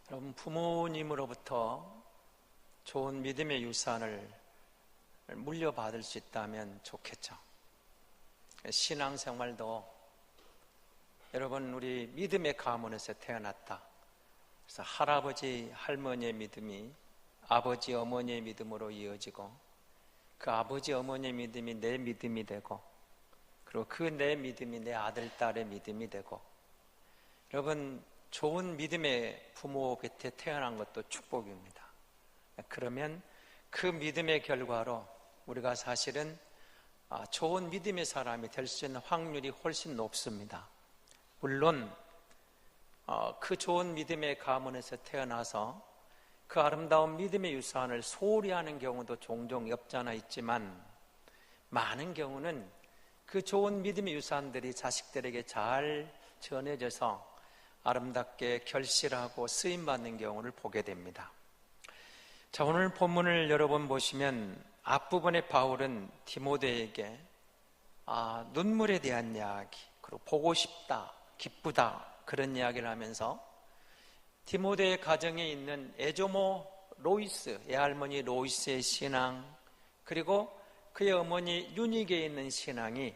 여러분, 부모님으로부터 좋은 믿음의 유산을 물려받을 수 있다면 좋겠죠. 신앙생활도 여러분, 우리 믿음의 가문에서 태어났다. 그래서 할아버지, 할머니의 믿음이 아버지, 어머니의 믿음으로 이어지고, 그 아버지, 어머니의 믿음이 내 믿음이 되고, 그리고 그 내 믿음이 내 아들, 딸의 믿음이 되고, 여러분, 좋은 믿음의 부모 곁에 태어난 것도 축복입니다. 그러면 그 믿음의 결과로 우리가 사실은 좋은 믿음의 사람이 될 수 있는 확률이 훨씬 높습니다. 물론 그 좋은 믿음의 가문에서 태어나서 그 아름다운 믿음의 유산을 소홀히 하는 경우도 종종 없지 않아 있지만, 많은 경우는 그 좋은 믿음의 유산들이 자식들에게 잘 전해져서 아름답게 결실하고 쓰임받는 경우를 보게 됩니다. 자, 오늘 본문을 여러분 보시면 앞부분에 바울은 디모데에게 눈물에 대한 이야기, 그리고 보고 싶다, 기쁘다, 그런 이야기를 하면서 디모데의 가정에 있는 에조모 로이스, 애할머니 로이스의 신앙, 그리고 그의 어머니 유니게에 있는 신앙이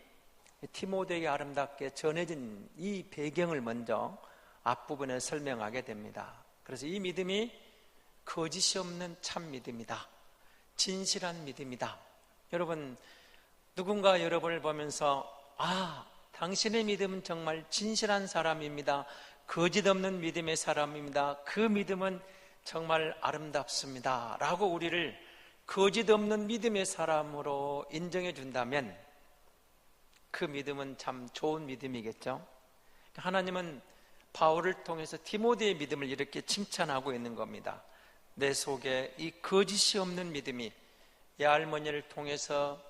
디모데에게 아름답게 전해진 이 배경을 먼저 앞부분에 설명하게 됩니다. 그래서 이 믿음이 거짓이 없는 참 믿음이다, 진실한 믿음이다. 여러분, 누군가 여러분을 보면서 당신의 믿음은 정말 진실한 사람입니다, 거짓 없는 믿음의 사람입니다, 그 믿음은 정말 아름답습니다 라고 우리를 거짓 없는 믿음의 사람으로 인정해 준다면 그 믿음은 참 좋은 믿음이겠죠. 하나님은 바울을 통해서 디모데의 믿음을 이렇게 칭찬하고 있는 겁니다. 내 속에 이 거짓이 없는 믿음이 애할머니를 통해서,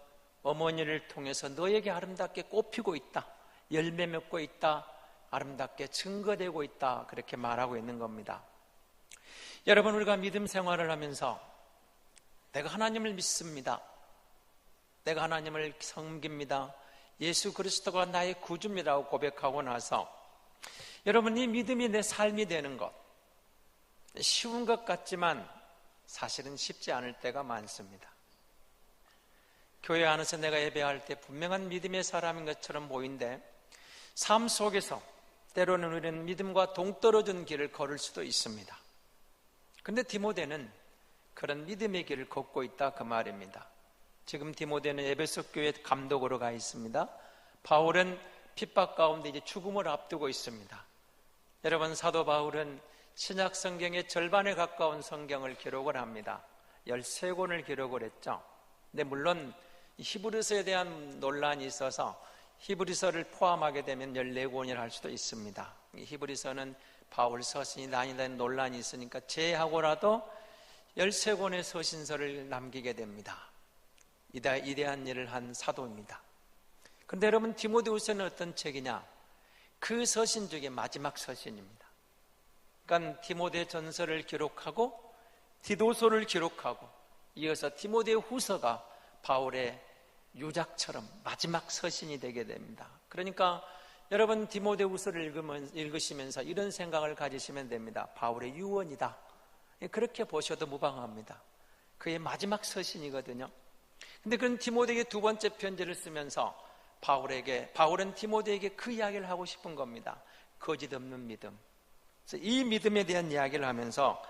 어머니를 통해서 너에게 아름답게 꽃피고 있다, 열매 맺고 있다, 아름답게 증거되고 있다, 그렇게 말하고 있는 겁니다. 여러분, 우리가 믿음 생활을 하면서 내가 하나님을 믿습니다, 내가 하나님을 섬깁니다, 예수 그리스도가 나의 구주입니다라고 고백하고 나서 여러분, 이 믿음이 내 삶이 되는 것, 쉬운 것 같지만 사실은 쉽지 않을 때가 많습니다. 교회 안에서 내가 예배할 때 분명한 믿음의 사람인 것처럼 보이는데 삶 속에서 때로는 우리는 믿음과 동떨어진 길을 걸을 수도 있습니다. 그런데 디모데는 그런 믿음의 길을 걷고 있다, 그 말입니다. 지금 디모데는 에베소 교회 감독으로 가 있습니다. 바울은 핍박 가운데 이제 죽음을 앞두고 있습니다. 여러분, 사도 바울은 신약 성경의 절반에 가까운 성경을 기록을 합니다. 13권을 기록을 했죠. 근데 물론 히브리서에 대한 논란이 있어서 히브리서를 포함하게 되면 14권이라 할 수도 있습니다. 히브리서는 바울 서신이 아니라는 논란이 있으니까 제하고라도 13권의 서신서를 남기게 됩니다. 이대한 일을 한 사도입니다. 그런데 여러분, 디모데후서는 어떤 책이냐? 그 서신 중에 마지막 서신입니다. 그러니까 디모데 전서를 기록하고 디도서를 기록하고 이어서 디모데 후서가 바울의 유작처럼 마지막 서신이 되게 됩니다. 그러니까 여러분, 디모데 후서를 읽으시면서 이런 생각을 가지시면 됩니다. 바울의 유언이다, 그렇게 보셔도 무방합니다. 그의 마지막 서신이거든요. 근데 그런 디모데에게 두 번째 편지를 쓰면서 바울은 디모데에게 그 이야기를 하고 싶은 겁니다. 거짓 없는 믿음. 그래서 이 믿음에 대한 이야기를 하면서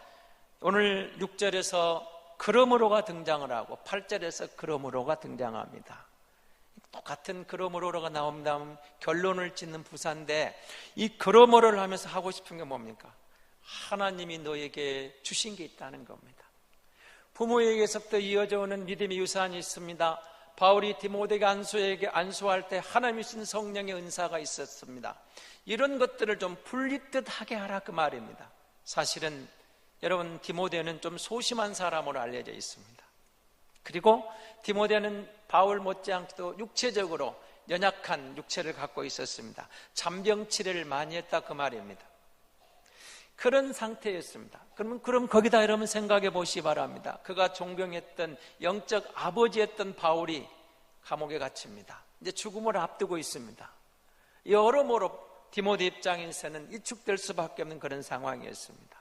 오늘 6절에서 그러므로가 등장을 하고 8절에서 그러므로가 등장합니다. 똑같은 그러므로가 나온 다음 결론을 짓는 부사인데, 이 그러므로를 하면서 하고 싶은 게 뭡니까? 하나님이 너에게 주신 게 있다는 겁니다. 부모에게서부터 이어져 오는 믿음의 유산이 있습니다. 바울이 디모데에게 안수할 때 하나님이 주신 성령의 은사가 있었습니다. 이런 것들을 좀 분리듯 하게 하라, 그 말입니다. 사실은 여러분, 디모데는 좀 소심한 사람으로 알려져 있습니다. 그리고 디모데는 바울 못지않게도 육체적으로 연약한 육체를 갖고 있었습니다. 잔병 치레를 많이 했다, 그 말입니다. 그런 상태였습니다. 그럼 거기다 여러분 생각해 보시기 바랍니다. 그가 존경했던 영적 아버지였던 바울이 감옥에 갇힙니다. 이제 죽음을 앞두고 있습니다. 여러모로 디모데 입장에서는 위축될 수밖에 없는 그런 상황이었습니다.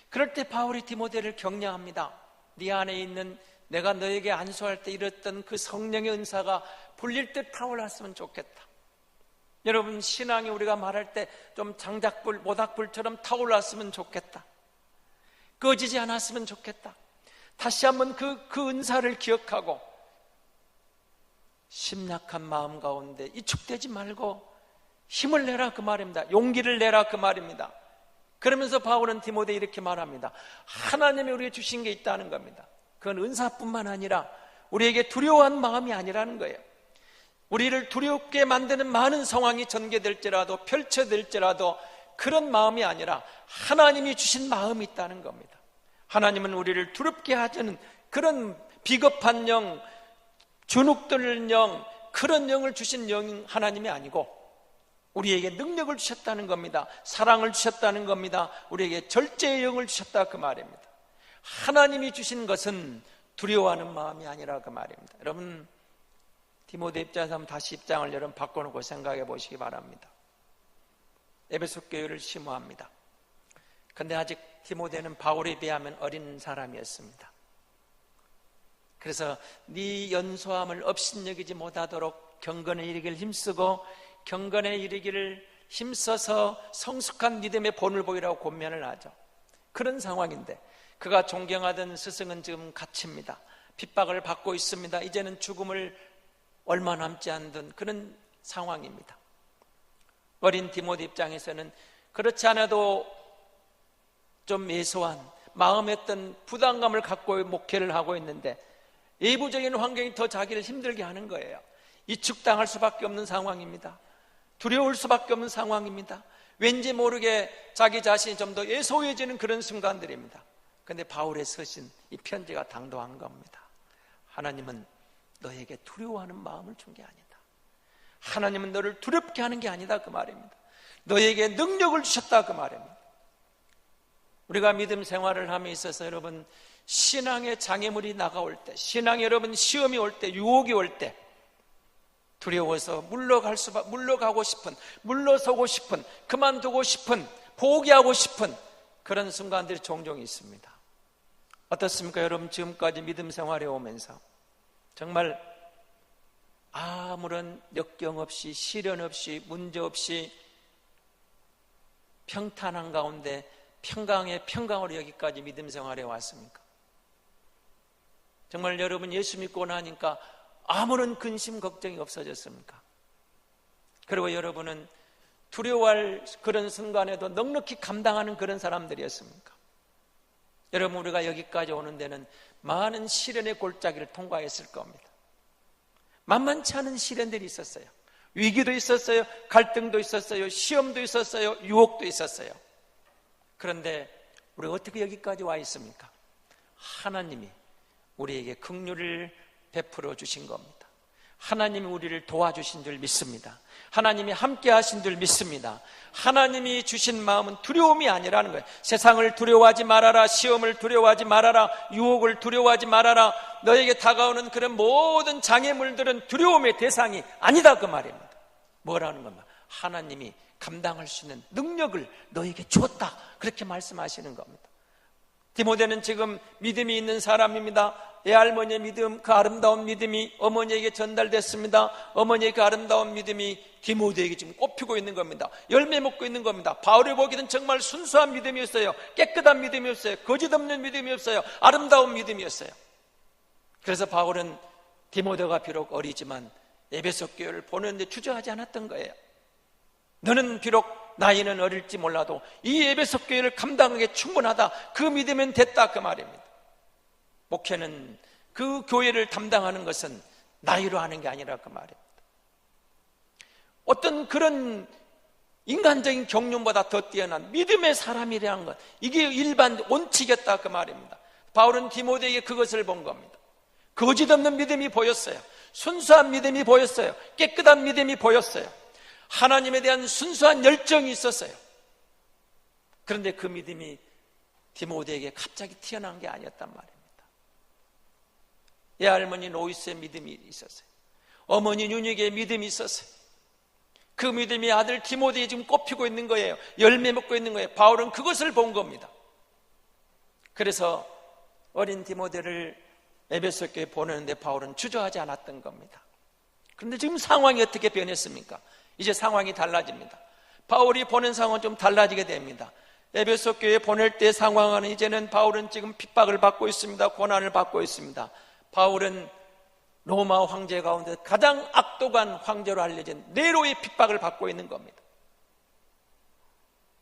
그럴 때 바울이 디모데를 격려합니다. 네 안에 있는 내가 너에게 안수할 때 이랬던 그 성령의 은사가 불릴 듯 타올랐으면 좋겠다. 여러분, 신앙이 우리가 말할 때 좀 장작불, 모닥불처럼 타올랐으면 좋겠다. 꺼지지 않았으면 좋겠다. 다시 한번 그 은사를 기억하고 심약한 마음 가운데 이축되지 말고 힘을 내라 그 말입니다. 용기를 내라 그 말입니다. 그러면서 바울은 디모데 이렇게 말합니다. 하나님이 우리에게 주신 게 있다는 겁니다. 그건 은사뿐만 아니라 우리에게 두려워한 마음이 아니라는 거예요. 우리를 두렵게 만드는 많은 상황이 전개될지라도 펼쳐질지라도 그런 마음이 아니라 하나님이 주신 마음이 있다는 겁니다. 하나님은 우리를 두렵게 하자는 그런 비겁한 영, 주눅드는 영, 그런 영을 주신 영 하나님이 아니고 우리에게 능력을 주셨다는 겁니다. 사랑을 주셨다는 겁니다. 우리에게 절제의 영을 주셨다 그 말입니다. 하나님이 주신 것은 두려워하는 마음이 아니라 그 말입니다. 여러분, 디모데 입장에서 한번 다시 입장을 여러분 바꿔놓고 생각해 보시기 바랍니다. 에베소 교회를 심호합니다. 그런데 아직 디모데는 바울에 비하면 어린 사람이었습니다. 그래서 네 연소함을 업신여기지 못하도록 경건에 이르기를 힘쓰고 경건에 이르기를 힘써서 성숙한 믿음의 본을 보이라고 권면을 하죠. 그런 상황인데 그가 존경하던 스승은 지금 갇힙니다. 핍박을 받고 있습니다. 이제는 죽음을 얼마 남지 않던 그런 상황입니다. 어린 디모데 입장에서는 그렇지 않아도 좀 예소한 마음에 어떤 부담감을 갖고 목회를 하고 있는데 외부적인 환경이 더 자기를 힘들게 하는 거예요. 이축당할 수밖에 없는 상황입니다. 두려울 수밖에 없는 상황입니다. 왠지 모르게 자기 자신이 좀 더 예소해지는 그런 순간들입니다. 그런데 바울의 서신, 이 편지가 당도한 겁니다. 하나님은 너에게 두려워하는 마음을 준 게 아니다. 하나님은 너를 두렵게 하는 게 아니다 그 말입니다. 너에게 능력을 주셨다 그 말입니다. 우리가 믿음 생활을 함에 있어서 여러분 신앙의 장애물이 나가올 때, 신앙에 여러분 시험이 올 때, 유혹이 올 때 두려워서 물러가고 싶은, 물러서고 싶은, 그만두고 싶은, 포기하고 싶은 그런 순간들이 종종 있습니다. 어떻습니까? 여러분 지금까지 믿음 생활에 오면서 정말 아무런 역경 없이 시련 없이 문제 없이 평탄한 가운데 평강의 평강으로 여기까지 믿음 생활에 왔습니까? 정말 여러분 예수 믿고 나니까 아무런 근심 걱정이 없어졌습니까? 그리고 여러분은 두려워할 그런 순간에도 넉넉히 감당하는 그런 사람들이었습니까? 여러분 우리가 여기까지 오는 데는 많은 시련의 골짜기를 통과했을 겁니다. 만만치 않은 시련들이 있었어요. 위기도 있었어요. 갈등도 있었어요. 시험도 있었어요. 유혹도 있었어요. 그런데 우리가 어떻게 여기까지 와 있습니까? 하나님이 우리에게 긍휼을 베풀어 주신 겁니다. 하나님이 우리를 도와주신 줄 믿습니다. 하나님이 함께 하신 줄 믿습니다. 하나님이 주신 마음은 두려움이 아니라는 거예요. 세상을 두려워하지 말아라. 시험을 두려워하지 말아라. 유혹을 두려워하지 말아라. 너에게 다가오는 그런 모든 장애물들은 두려움의 대상이 아니다 그 말입니다. 뭐라는 겁니까? 하나님이 감당할 수 있는 능력을 너에게 주었다 그렇게 말씀하시는 겁니다. 디모데는 지금 믿음이 있는 사람입니다. 애할머니의 믿음, 그 아름다운 믿음이 어머니에게 전달됐습니다. 어머니의 그 아름다운 믿음이 디모데에게 지금 꼽히고 있는 겁니다. 열매 먹고 있는 겁니다. 바울이 보기에는 정말 순수한 믿음이었어요. 깨끗한 믿음이었어요. 거짓 없는 믿음이었어요. 아름다운 믿음이었어요. 그래서 바울은 디모데가 비록 어리지만 에베소 교회를 보는데 주저하지 않았던 거예요. 너는 비록 나이는 어릴지 몰라도 이 에베소 교회를 감당하기에 충분하다. 그 믿으면 됐다 그 말입니다. 목회는 그 교회를 담당하는 것은 나이로 하는 게 아니라 그 말입니다. 어떤 그런 인간적인 경륜보다 더 뛰어난 믿음의 사람이라는 것, 이게 일반 원칙이었다 그 말입니다. 바울은 디모데에게 그것을 본 겁니다. 거짓 없는 믿음이 보였어요. 순수한 믿음이 보였어요. 깨끗한 믿음이 보였어요. 하나님에 대한 순수한 열정이 있었어요. 그런데 그 믿음이 디모데에게 갑자기 튀어나온 게 아니었단 말입니다. 애할머니 로이스의 믿음이 있었어요. 어머니 유닉의 믿음이 있었어요. 그 믿음이 아들 디모데에 지금 꼽히고 있는 거예요. 열매 먹고 있는 거예요. 바울은 그것을 본 겁니다. 그래서 어린 디모데를 에베소 교회에 보내는데 바울은 주저하지 않았던 겁니다. 그런데 지금 상황이 어떻게 변했습니까? 이제 상황이 달라집니다. 바울이 보낸 상황은 좀 달라지게 됩니다. 에베소 교회에 보낼 때 상황은 이제는 바울은 지금 핍박을 받고 있습니다. 고난을 받고 있습니다. 바울은 로마 황제 가운데 가장 악독한 황제로 알려진 네로의 핍박을 받고 있는 겁니다.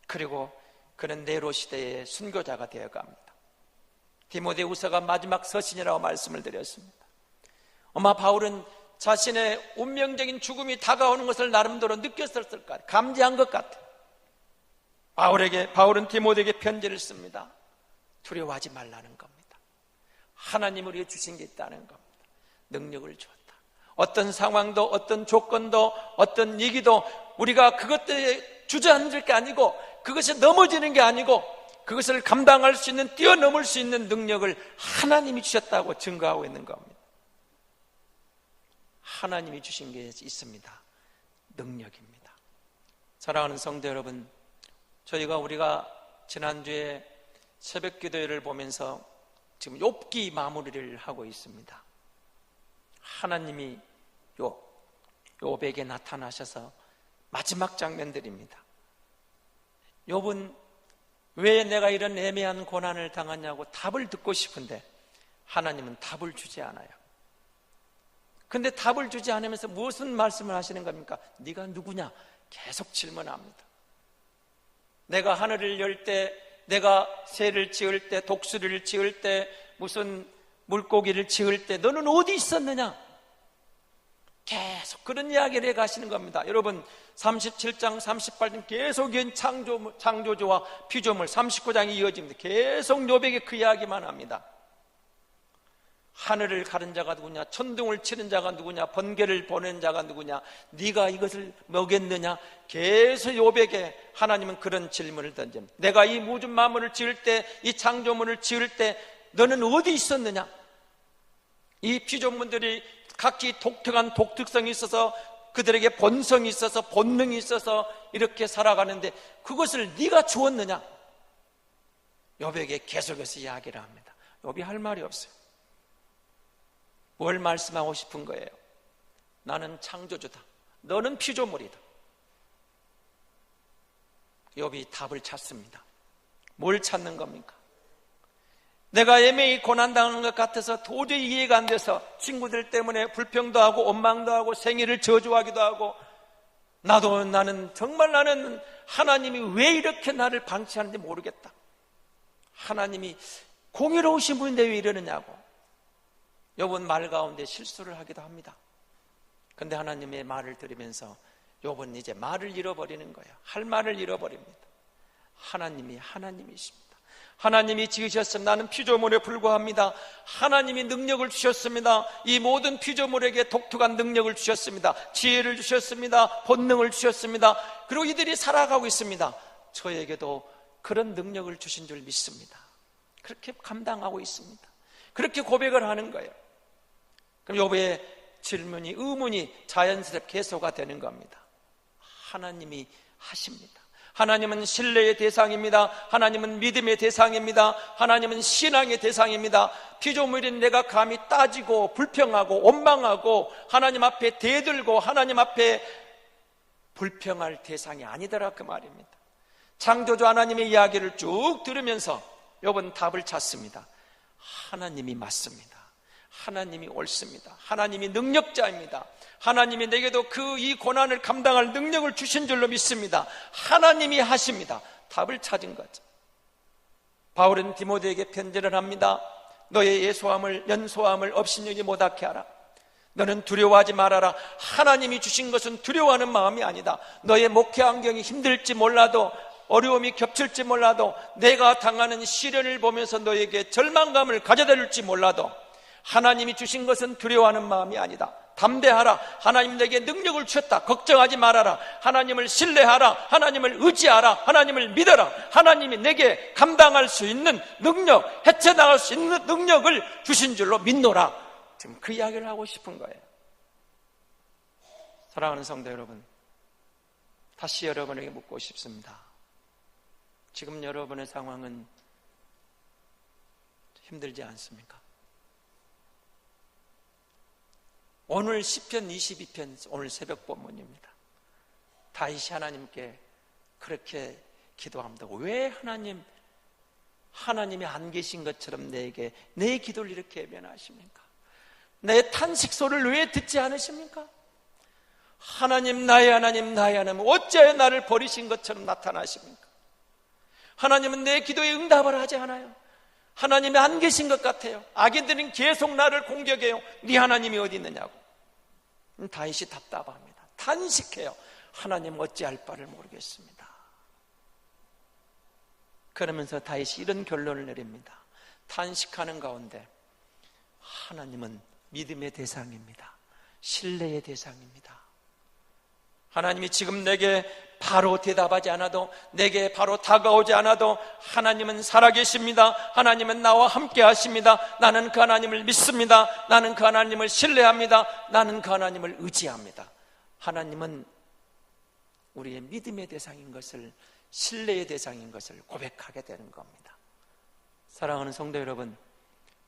그리고 그는 네로 시대의 순교자가 되어갑니다. 디모데후서가 마지막 서신이라고 말씀을 드렸습니다. 아마 바울은 자신의 운명적인 죽음이 다가오는 것을 나름대로 느꼈을 것 같아요. 감지한 것 같아요. 바울은 디모데에게 편지를 씁니다. 두려워하지 말라는 겁니다. 하나님 우리에게 주신 게 있다는 겁니다. 능력을 주었다. 어떤 상황도, 어떤 조건도, 어떤 위기도 우리가 그것들에 주저앉을 게 아니고, 그것이 넘어지는 게 아니고, 그것을 감당할 수 있는, 뛰어넘을 수 있는 능력을 하나님이 주셨다고 증거하고 있는 겁니다. 하나님이 주신 게 있습니다. 능력입니다. 사랑하는 성도 여러분, 우리가 지난주에 새벽 기도회를 보면서 지금 욥기 마무리를 하고 있습니다. 하나님이 욥에게 나타나셔서 마지막 장면들입니다. 욥은 왜 내가 이런 애매한 고난을 당하냐고 답을 듣고 싶은데 하나님은 답을 주지 않아요. 근데 답을 주지 않으면서 무슨 말씀을 하시는 겁니까? 네가 누구냐? 계속 질문합니다. 내가 하늘을 열 때, 내가 새를 지을 때, 독수리를 지을 때, 무슨 물고기를 지을 때 너는 어디 있었느냐? 계속 그런 이야기를 해가시는 겁니다. 여러분 37장 38장 계속 창조주와 피조물 39장이 이어집니다. 계속 욥에게 그 이야기만 합니다. 하늘을 가른 자가 누구냐? 천둥을 치는 자가 누구냐? 번개를 보낸 자가 누구냐? 네가 이것을 먹였느냐? 계속 욥에게 하나님은 그런 질문을 던집니다. 내가 이 모든 만물을 지을 때, 이 창조물을 지을 때 너는 어디 있었느냐? 이 피조물들이 각기 독특한 독특성이 있어서 그들에게 본성이 있어서 본능이 있어서 이렇게 살아가는데 그것을 네가 주었느냐? 욥에게 계속해서 이야기를 합니다. 욥이 할 말이 없어요. 뭘 말씀하고 싶은 거예요? 나는 창조주다. 너는 피조물이다. 욥이 답을 찾습니다. 뭘 찾는 겁니까? 내가 애매히 고난당하는 것 같아서 도저히 이해가 안 돼서 친구들 때문에 불평도 하고 원망도 하고 생일을 저주하기도 하고 나는 하나님이 왜 이렇게 나를 방치하는지 모르겠다. 하나님이 공의로우신 분인데 왜 이러느냐고. 욥은 말 가운데 실수를 하기도 합니다. 그런데 하나님의 말을 들으면서 욥은 이제 말을 잃어버리는 거예요. 할 말을 잃어버립니다. 하나님이 하나님이십니다. 하나님이 지으셨습니다. 나는 피조물에 불과합니다. 하나님이 능력을 주셨습니다. 이 모든 피조물에게 독특한 능력을 주셨습니다. 지혜를 주셨습니다. 본능을 주셨습니다. 그리고 이들이 살아가고 있습니다. 저에게도 그런 능력을 주신 줄 믿습니다. 그렇게 감당하고 있습니다. 그렇게 고백을 하는 거예요. 그럼 욥의 질문이, 의문이 자연스럽게 해소가 되는 겁니다. 하나님이 하십니다. 하나님은 신뢰의 대상입니다. 하나님은 믿음의 대상입니다. 하나님은 신앙의 대상입니다. 피조물인 내가 감히 따지고 불평하고 원망하고 하나님 앞에 대들고 하나님 앞에 불평할 대상이 아니더라 그 말입니다. 창조주 하나님의 이야기를 쭉 들으면서 욥은 답을 찾습니다. 하나님이 맞습니다. 하나님이 옳습니다. 하나님이 능력자입니다. 하나님이 내게도 이 고난을 감당할 능력을 주신 줄로 믿습니다. 하나님이 하십니다. 답을 찾은 거죠. 바울은 디모데에게 편지를 합니다. 너의 연소함을 업신여기지 못하게 하라. 너는 두려워하지 말아라. 하나님이 주신 것은 두려워하는 마음이 아니다. 너의 목회 환경이 힘들지 몰라도, 어려움이 겹칠지 몰라도, 내가 당하는 시련을 보면서 너에게 절망감을 가져다줄지 몰라도 하나님이 주신 것은 두려워하는 마음이 아니다. 담대하라. 하나님 내게 능력을 주셨다. 걱정하지 말아라. 하나님을 신뢰하라. 하나님을 의지하라. 하나님을 믿어라. 하나님이 내게 감당할 수 있는 능력, 헤쳐나갈 수 있는 능력을 주신 줄로 믿노라. 지금 그 이야기를 하고 싶은 거예요. 사랑하는 성도 여러분, 다시 여러분에게 묻고 싶습니다. 지금 여러분의 상황은 힘들지 않습니까? 오늘 시편 22편 오늘 새벽 본문입니다. 다윗이 하나님께 그렇게 기도합니다. 왜 하나님이 안 계신 것처럼 내게 내 기도를 이렇게 외면하십니까? 내 탄식 소리를 왜 듣지 않으십니까? 하나님, 나의 하나님, 나의 하나님, 어찌하여 나를 버리신 것처럼 나타나십니까? 하나님은 내 기도에 응답을 하지 않아요. 하나님이 안 계신 것 같아요. 악인들은 계속 나를 공격해요. 네 하나님이 어디 있느냐고. 다윗이 답답합니다. 탄식해요. 하나님 어찌할 바를 모르겠습니다. 그러면서 다윗이 이런 결론을 내립니다. 탄식하는 가운데 하나님은 믿음의 대상입니다. 신뢰의 대상입니다. 하나님이 지금 내게 바로 대답하지 않아도, 내게 바로 다가오지 않아도 하나님은 살아계십니다. 하나님은 나와 함께 하십니다. 나는 그 하나님을 믿습니다. 나는 그 하나님을 신뢰합니다. 나는 그 하나님을 의지합니다. 하나님은 우리의 믿음의 대상인 것을, 신뢰의 대상인 것을 고백하게 되는 겁니다. 사랑하는 성도 여러분,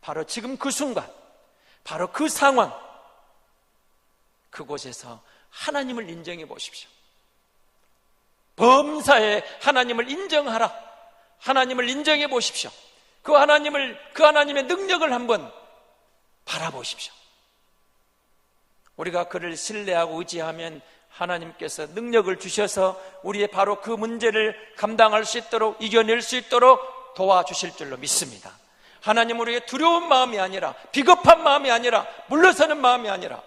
바로 지금 그 순간, 바로 그 상황, 그곳에서 하나님을 인정해 보십시오. 범사에 하나님을 인정하라. 하나님을 인정해 보십시오. 그 하나님의 능력을 한번 바라보십시오. 우리가 그를 신뢰하고 의지하면 하나님께서 능력을 주셔서 우리의 바로 그 문제를 감당할 수 있도록, 이겨낼 수 있도록 도와주실 줄로 믿습니다. 하나님, 우리에게 두려운 마음이 아니라, 비겁한 마음이 아니라, 물러서는 마음이 아니라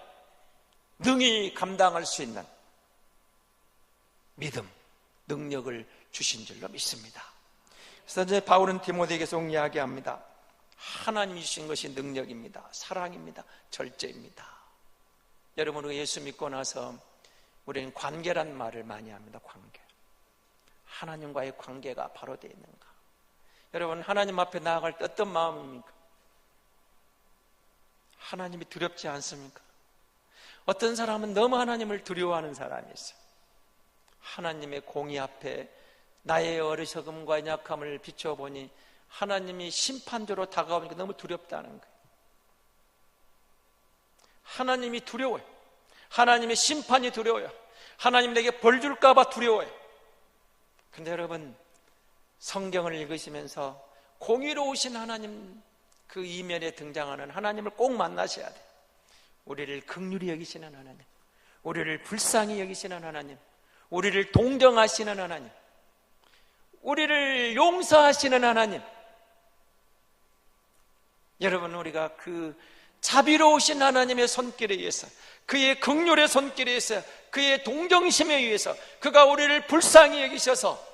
능히 감당할 수 있는 믿음, 능력을 주신 줄로 믿습니다. 그래서 이제 바울은 디모데에게 계속 이야기합니다. 하나님이 주신 것이 능력입니다. 사랑입니다. 절제입니다. 여러분, 우리가 예수 믿고 나서 우리는 관계란 말을 많이 합니다. 관계. 하나님과의 관계가 바로 되어 있는가? 여러분, 하나님 앞에 나아갈 때 어떤 마음입니까? 하나님이 두렵지 않습니까? 어떤 사람은 너무 하나님을 두려워하는 사람이 있어요. 하나님의 공의 앞에 나의 어리석음과 약함을 비춰보니 하나님이 심판대로 다가오니까 너무 두렵다는 거예요. 하나님이 두려워요. 하나님의 심판이 두려워요. 하나님 내게 벌 줄까 봐 두려워요. 근데 여러분, 성경을 읽으시면서 공의로우신 하나님, 그 이면에 등장하는 하나님을 꼭 만나셔야 돼요. 우리를 긍휼히 여기시는 하나님, 우리를 불쌍히 여기시는 하나님, 우리를 동정하시는 하나님, 우리를 용서하시는 하나님. 여러분, 우리가 그 자비로우신 하나님의 손길에 의해서, 그의 긍휼의 손길에 의해서, 그의 동정심에 의해서 그가 우리를 불쌍히 여기셔서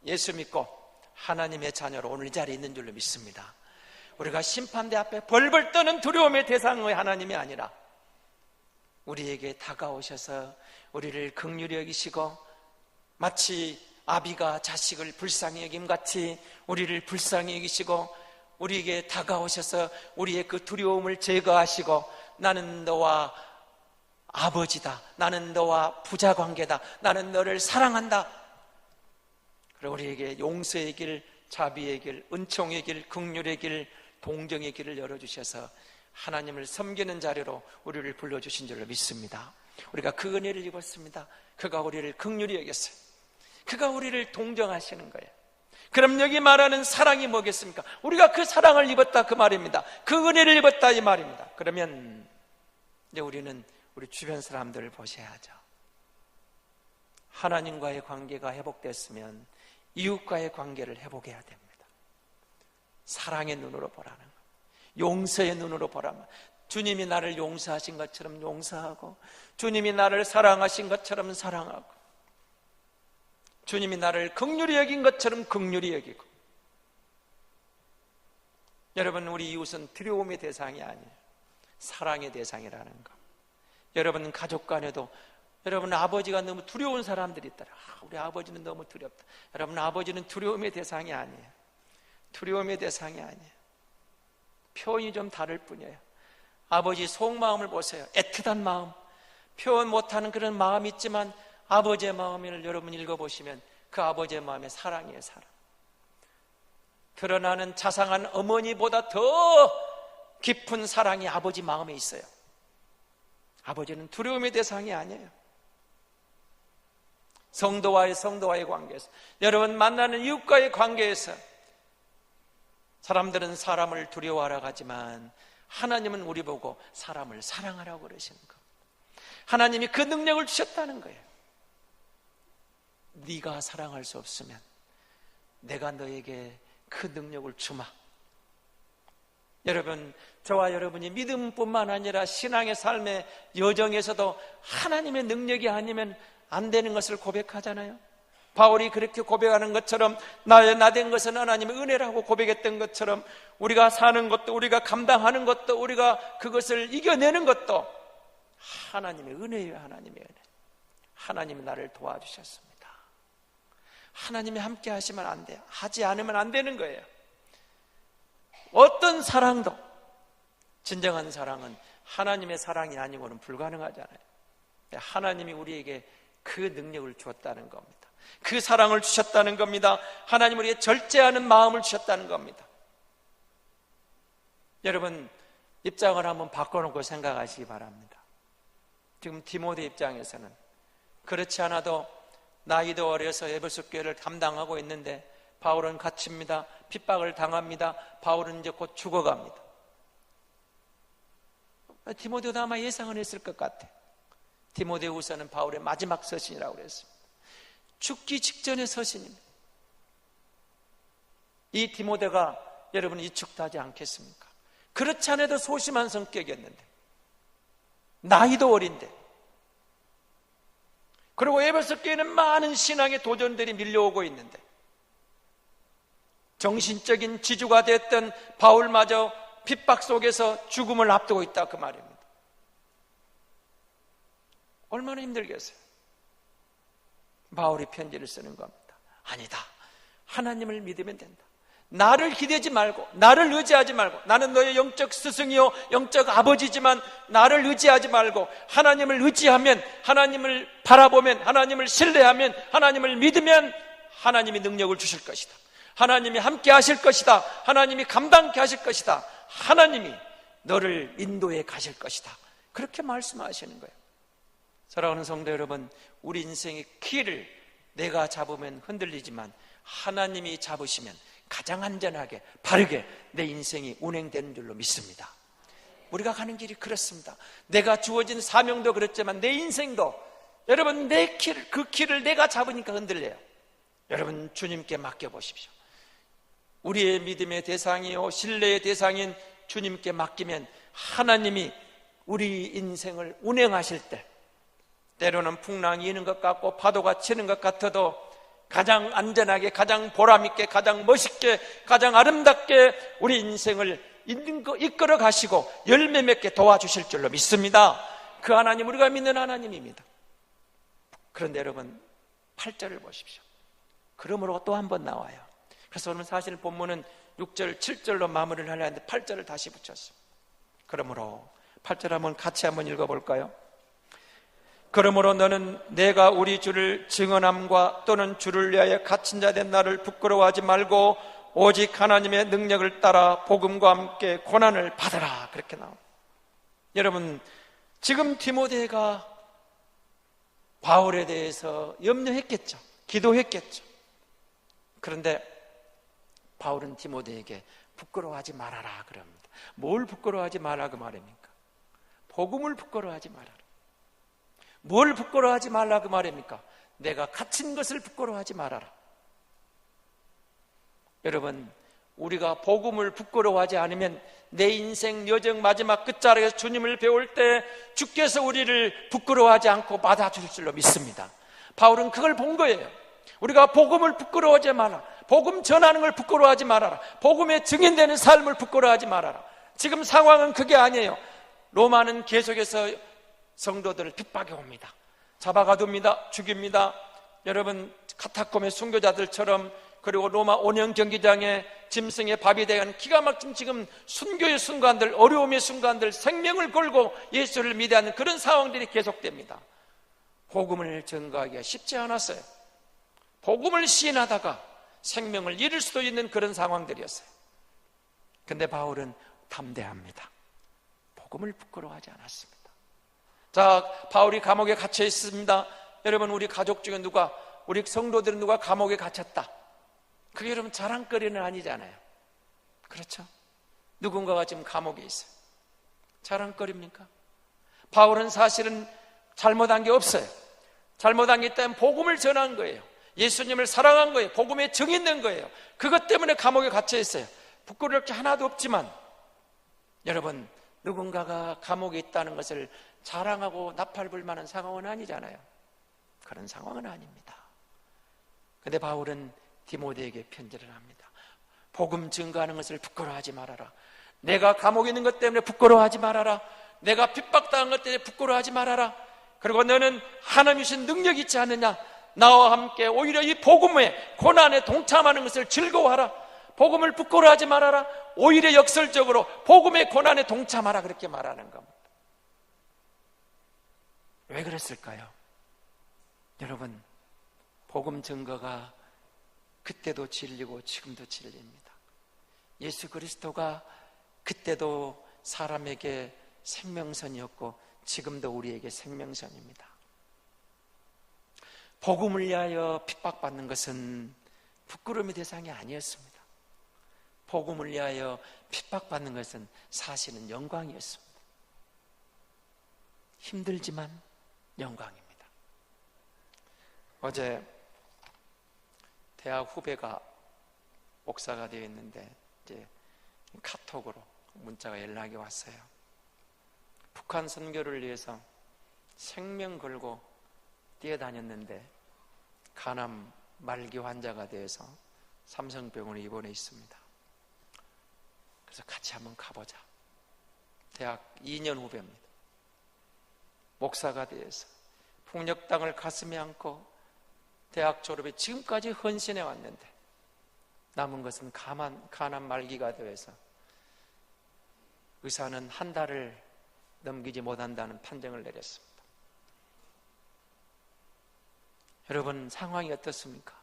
예수 믿고 하나님의 자녀로 오늘 이 자리에 있는 줄로 믿습니다. 우리가 심판대 앞에 벌벌 떠는 두려움의 대상의 하나님이 아니라 우리에게 다가오셔서 우리를 긍휼히 여기시고, 마치 아비가 자식을 불쌍히 여김같이 우리를 불쌍히 여기시고 우리에게 다가오셔서 우리의 그 두려움을 제거하시고, 나는 너와 아버지다, 나는 너와 부자관계다, 나는 너를 사랑한다, 그리고 우리에게 용서의 길, 자비의 길, 은총의 길, 긍휼의 길, 동정의 길을 열어주셔서 하나님을 섬기는 자리로 우리를 불러주신 줄로 믿습니다. 우리가 그 은혜를 입었습니다. 그가 우리를 긍휼히 여겼어요. 그가 우리를 동정하시는 거예요. 그럼 여기 말하는 사랑이 뭐겠습니까? 우리가 그 사랑을 입었다, 그 말입니다. 그 은혜를 입었다, 이 말입니다. 그러면 이제 우리는 우리 주변 사람들을 보셔야죠. 하나님과의 관계가 회복됐으면 이웃과의 관계를 회복해야 됩니다. 사랑의 눈으로 보라는 것, 용서의 눈으로 보라면, 주님이 나를 용서하신 것처럼 용서하고, 주님이 나를 사랑하신 것처럼 사랑하고, 주님이 나를 긍휼히 여긴 것처럼 긍휼히 여기고. 여러분, 우리 이웃은 두려움의 대상이 아니에요. 사랑의 대상이라는 것. 여러분, 가족 간에도 여러분 아버지가 너무 두려운 사람들이 있더라. 우리 아버지는 너무 두렵다. 여러분, 아버지는 두려움의 대상이 아니에요. 두려움의 대상이 아니에요. 표현이 좀 다를 뿐이에요. 아버지 속마음을 보세요. 애틋한 마음, 표현 못하는 그런 마음이 있지만 아버지의 마음을 여러분 읽어보시면 그 아버지의 마음에 사랑이에요. 사랑. 드러나는 자상한 어머니보다 더 깊은 사랑이 아버지 마음에 있어요. 아버지는 두려움의 대상이 아니에요. 성도와의 관계에서, 여러분 만나는 이웃과의 관계에서 사람들은 사람을 두려워하라 하지만 하나님은 우리 보고 사람을 사랑하라고 그러시는 거. 하나님이 그 능력을 주셨다는 거예요. 네가 사랑할 수 없으면 내가 너에게 그 능력을 주마. 여러분, 저와 여러분이 믿음뿐만 아니라 신앙의 삶의 여정에서도 하나님의 능력이 아니면 안 되는 것을 고백하잖아요. 바울이 그렇게 고백하는 것처럼 나된 것은 하나님의 은혜라고 고백했던 것처럼 우리가 사는 것도, 우리가 감당하는 것도, 우리가 그것을 이겨내는 것도 하나님의 은혜예요. 하나님의 은혜. 하나님이 나를 도와주셨습니다. 하나님이 함께 하시면 안 돼요. 하지 않으면 안 되는 거예요. 어떤 사랑도, 진정한 사랑은 하나님의 사랑이 아니고는 불가능하잖아요. 하나님이 우리에게 그 능력을 주었다는 겁니다. 그 사랑을 주셨다는 겁니다. 하나님 우리에게 절제하는 마음을 주셨다는 겁니다. 여러분, 입장을 한번 바꿔놓고 생각하시기 바랍니다. 지금 디모데 입장에서는 그렇지 않아도 나이도 어려서 에베소 교회를 담당하고 있는데 바울은 갇힙니다. 핍박을 당합니다. 바울은 이제 곧 죽어갑니다. 디모데도 아마 예상은 했을 것 같아. 디모데후서는 바울의 마지막 서신이라고 그랬습니다. 죽기 직전의 서신입니다. 이 디모데가 여러분 이축하지 않겠습니까? 그렇지 않아도 소심한 성격이었는데, 나이도 어린데, 그리고 에베소 교회는 많은 신앙의 도전들이 밀려오고 있는데 정신적인 지주가 됐던 바울마저 핍박 속에서 죽음을 앞두고 있다, 그 말입니다. 얼마나 힘들겠어요. 바울이 편지를 쓰는 겁니다. 아니다, 하나님을 믿으면 된다. 나를 기대지 말고, 나를 의지하지 말고, 나는 너의 영적 스승이요 영적 아버지지만 나를 의지하지 말고 하나님을 의지하면, 하나님을 바라보면, 하나님을 신뢰하면, 하나님을 믿으면 하나님이 능력을 주실 것이다. 하나님이 함께 하실 것이다. 하나님이 감당케 하실 것이다. 하나님이 너를 인도해 가실 것이다. 그렇게 말씀하시는 거예요. 사랑하는 성도 여러분, 우리 인생의 키를 내가 잡으면 흔들리지만 하나님이 잡으시면 가장 안전하게, 바르게 내 인생이 운행되는 줄로 믿습니다. 우리가 가는 길이 그렇습니다. 내가 주어진 사명도 그렇지만 내 인생도, 여러분 내 키를, 그 키를 내가 잡으니까 흔들려요. 여러분 주님께 맡겨보십시오. 우리의 믿음의 대상이요 신뢰의 대상인 주님께 맡기면 하나님이 우리 인생을 운행하실 때, 때로는 풍랑이 이는 것 같고 파도가 치는 것 같아도 가장 안전하게, 가장 보람있게, 가장 멋있게, 가장 아름답게 우리 인생을 이끌어 가시고 열매 맺게 도와주실 줄로 믿습니다. 그 하나님, 우리가 믿는 하나님입니다. 그런데 여러분 8절을 보십시오. 그러므로 또 한 번 나와요. 그래서 오늘 사실 본문은 6절, 7절로 마무리를 하려 했는데 8절을 다시 붙였어요. 그러므로 8절 한번 같이 한번 읽어볼까요? 그러므로 너는 내가 우리 주를 증언함과 또는 주를 위하여 갇힌 자 된 나를 부끄러워하지 말고 오직 하나님의 능력을 따라 복음과 함께 고난을 받아라. 그렇게 나옵니다. 여러분, 지금 디모데가 바울에 대해서 염려했겠죠. 기도했겠죠. 그런데 바울은 디모데에게 부끄러워하지 말아라 그럽니다. 뭘 부끄러워하지 말라 그 말입니까? 복음을 부끄러워하지 말아라. 뭘 부끄러워하지 말라 그 말입니까? 내가 갇힌 것을 부끄러워하지 말아라. 여러분, 우리가 복음을 부끄러워하지 않으면 내 인생 여정 마지막 끝자락에서 주님을 배울 때 주께서 우리를 부끄러워하지 않고 받아주실 줄로 믿습니다. 바울은 그걸 본 거예요. 우리가 복음을 부끄러워하지 말아라. 복음 전하는 걸 부끄러워하지 말아라. 복음의 증인되는 삶을 부끄러워하지 말아라. 지금 상황은 그게 아니에요. 로마는 계속해서 성도들을 핍박해 옵니다. 잡아가둡니다. 죽입니다. 여러분, 카타콤의 순교자들처럼, 그리고 로마 온영 경기장에 짐승의 밥이 되는 기가 막힌 지금 순교의 순간들, 어려움의 순간들, 생명을 걸고 예수를 믿어하는 그런 상황들이 계속됩니다. 복음을 전가하기가 쉽지 않았어요. 복음을 시인하다가 생명을 잃을 수도 있는 그런 상황들이었어요. 근데 바울은 담대합니다. 복음을 부끄러워하지 않았습니다. 자, 바울이 감옥에 갇혀 있습니다. 여러분, 우리 가족 중에 누가, 우리 성도들은 누가 감옥에 갇혔다, 그게 여러분 자랑거리는 아니잖아요. 그렇죠? 누군가가 지금 감옥에 있어요. 자랑거리입니까? 바울은 사실은 잘못한 게 없어요. 잘못한 게 있다면 복음을 전한 거예요. 예수님을 사랑한 거예요. 복음에 정이 있는 거예요. 그것 때문에 감옥에 갇혀 있어요. 부끄러울 게 하나도 없지만, 여러분, 누군가가 감옥에 있다는 것을 자랑하고 나팔불 만한 상황은 아니잖아요. 그런 상황은 아닙니다. 근데 바울은 디모데에게 편지를 합니다. 복음 증거하는 것을 부끄러워하지 말아라. 내가 감옥에 있는 것 때문에 부끄러워하지 말아라. 내가 핍박당한 것 때문에 부끄러워하지 말아라. 그리고 너는 하나님이 주신 능력이 있지 않느냐. 나와 함께 오히려 이 복음의 고난에 동참하는 것을 즐거워하라. 복음을 부끄러워하지 말아라. 오히려 역설적으로 복음의 고난에 동참하라, 그렇게 말하는 겁니다. 왜 그랬을까요? 여러분, 복음 증거가 그때도 진리고 지금도 진리입니다. 예수 그리스도가 그때도 사람에게 생명선이었고 지금도 우리에게 생명선입니다. 복음을 위하여 핍박받는 것은 부끄러움의 대상이 아니었습니다. 복음을 위하여 핍박받는 것은 사실은 영광이었습니다. 힘들지만 영광입니다. 어제 대학 후배가 목사가 되어 있는데 이제 카톡으로 문자가 연락이 왔어요. 북한 선교를 위해서 생명 걸고 뛰어다녔는데 간암 말기 환자가 되어서 삼성병원에 입원해 있습니다. 그래서 같이 한번 가보자. 대학 2년 후배입니다. 목사가 되어서 풍력당을 가슴에 안고 대학 졸업에 지금까지 헌신해 왔는데 남은 것은 간암 말기가 되어서 의사는 한 달을 넘기지 못한다는 판정을 내렸습니다. 여러분, 상황이 어떻습니까?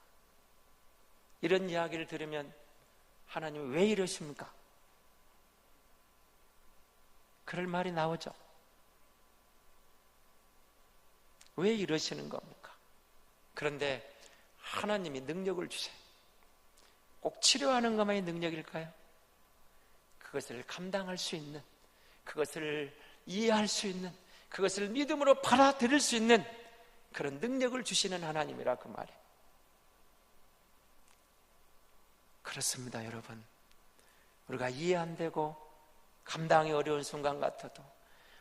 이런 이야기를 들으면 하나님 왜 이러십니까? 그럴 말이 나오죠. 왜 이러시는 겁니까? 그런데 하나님이 능력을 주세요. 꼭 치료하는 것만이 능력일까요? 그것을 감당할 수 있는, 그것을 이해할 수 있는, 그것을 믿음으로 받아들일 수 있는 그런 능력을 주시는 하나님이라 그 말이에요. 그렇습니다, 여러분. 우리가 이해 안 되고 감당이 어려운 순간 같아도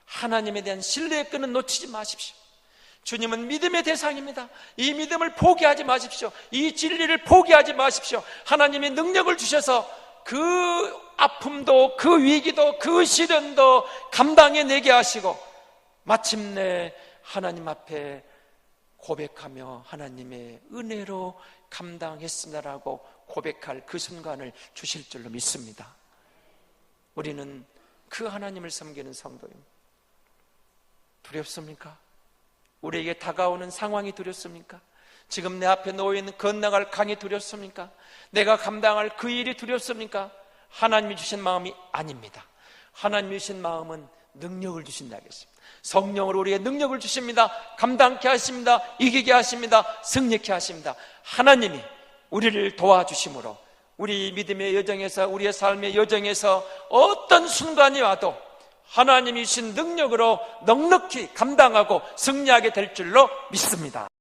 하나님에 대한 신뢰의 끈은 놓치지 마십시오. 주님은 믿음의 대상입니다. 이 믿음을 포기하지 마십시오. 이 진리를 포기하지 마십시오. 하나님이 능력을 주셔서 그 아픔도, 그 위기도, 그 시련도 감당해내게 하시고 마침내 하나님 앞에 고백하며 하나님의 은혜로 감당했습니다라고 고백할 그 순간을 주실 줄로 믿습니다. 우리는 그 하나님을 섬기는 성도입니다. 두렵습니까? 우리에게 다가오는 상황이 두렵습니까? 지금 내 앞에 놓여있는 건너갈 강이 두렵습니까? 내가 감당할 그 일이 두렵습니까? 하나님이 주신 마음이 아닙니다. 하나님이 주신 마음은 능력을 주신다 하겠습니다. 성령으로 우리의 능력을 주십니다. 감당케 하십니다. 이기게 하십니다. 승리케 하십니다. 하나님이 우리를 도와주심으로 우리 믿음의 여정에서, 우리의 삶의 여정에서 어떤 순간이 와도 하나님이 주신 능력으로 넉넉히 감당하고 승리하게 될 줄로 믿습니다.